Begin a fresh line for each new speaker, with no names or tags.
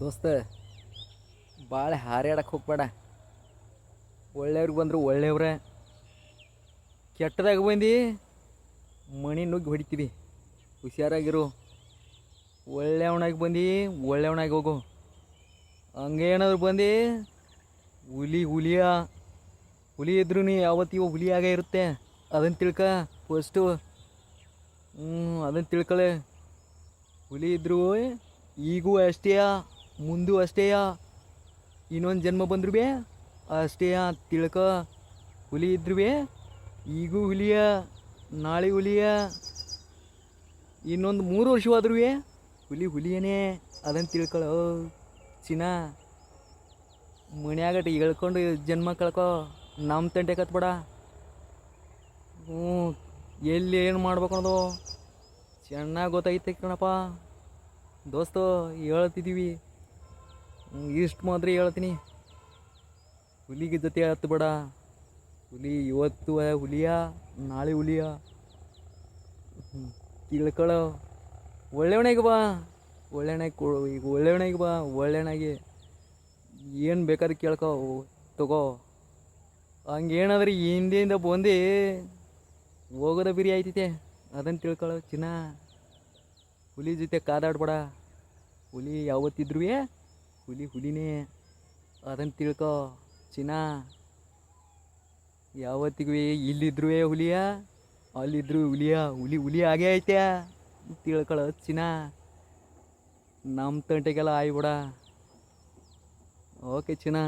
ದೋಸ್ತ ಭಾಳ ಹಾರ್ಯಾಡಕ್ಕೆ ಹೋಗ್ಬೇಡ. ಒಳ್ಳೆಯವ್ರಿಗೆ ಬಂದರು ಒಳ್ಳೆಯವ್ರೆ, ಕೆಟ್ಟದಾಗ ಬಂದು ಮಣಿ ನುಗ್ಗಿ ಹೊಡಿತೀವಿ. ಹುಷಾರಾಗಿರು. ಒಳ್ಳೆಯವನಾಗಿ ಬಂದು ಒಳ್ಳೆಯವನಾಗಿ ಹೋಗು. ಹಂಗೇನಾದ್ರು ಬಂದು ಹುಲಿ ಇದ್ರೂ ಯಾವತ್ತಿವ ಹುಲಿಯಾಗೇ ಇರುತ್ತೆ. ಅದನ್ನು ತಿಳ್ಕ ಫಸ್ಟು. ಅದನ್ನು ತಿಳ್ಕೊಳ್ಳೆ. ಹುಲಿ ಇದ್ರೂ ಈಗೂ ಅಷ್ಟೇಯ, ಮುಂದೂ ಅಷ್ಟೇಯ, ಇನ್ನೊಂದು ಜನ್ಮ ಬಂದ್ರು ಭೀ ಅಷ್ಟೇಯ ತಿಳ್ಕ. ಹುಲಿ ಇದ್ರು ಭೀ ಈಗೂ ಹುಲಿಯ, ನಾಳೆ ಹುಲಿಯ, ಇನ್ನೊಂದು 3 ವರ್ಷವಾದ್ರೂ ಹುಲಿಯೇ. ಅದನ್ನು ತಿಳ್ಕೊಳ್ಳೋ ಚಿನ್ನ. ಮನ್ಯಾಗಟ್ಟು ಹೇಳ್ಕೊಂಡು ಜನ್ಮ ಕಳ್ಕೊ. ನಮ್ಮ ತಂಟೆ ಕತ್ಬೇಡ. ಎಲ್ಲಿ ಏನು ಮಾಡ್ಬೇಕು ಅನ್ನೋದು ಚೆನ್ನಾಗಿ ಗೊತ್ತಾಗೈತೆ ಕಣಪ್ಪ ದೋಸ್ತು. ಹೇಳ್ತಿದ್ದೀವಿ ಇಷ್ಟು ಮಾತ್ರ ಹೇಳ್ತೀನಿ. ಹುಲಿಗೆ ಜೊತೆ ಹತ್ತು ಬೇಡ. ಹುಲಿ ಇವತ್ತು ಹುಲಿಯ, ನಾಳೆ ಹುಲಿಯ. ತಿಳ್ಕೊಳ್ಳೋ. ಒಳ್ಳೆಯವನಾಗಿ ಬಾ. ಈಗ ಒಳ್ಳೆಯವನಾಗಿ ಬಾ. ಒಳ್ಳೆಯವನಾಗಿ ಏನು ಬೇಕಾದ್ರೆ ಕೇಳ್ಕೊ ತಗೋ. ಹಂಗೇನಾದ್ರೆ ಹಿಂದೆಯಿಂದ ಬಂದು ಹೋಗೋದ ಬಿರಿ ಆಯ್ತೈತೆ. ಅದನ್ನು ತಿಳ್ಕೊಳ್ಳೋ ಚಿನ್ನ. ಹುಲಿ ಜೊತೆ ಕಾದಾಡ್ಬೇಡ. ಹುಲಿ ಯಾವತ್ತಿದ್ರು ಹುಲಿನೇ. ಅದನ್ನು ತಿಳ್ಕೊ ಚಿನ್ನ. ಯಾವತ್ತಿಗೂ ಇಲ್ಲಿದ್ರು ಹುಲಿಯ, ಅಲ್ಲಿದ್ರು ಹುಲಿ ಆಗೇ ಐತೆ. ತಿಳ್ಕೊಳ್ಳೋ ಚಿನ್ನ. ನಮ್ಮ ತಂಟೆಗೆಲ್ಲ ಆಯ್ಬೇಡ. ಓಕೆ ಚಿನ್ನ.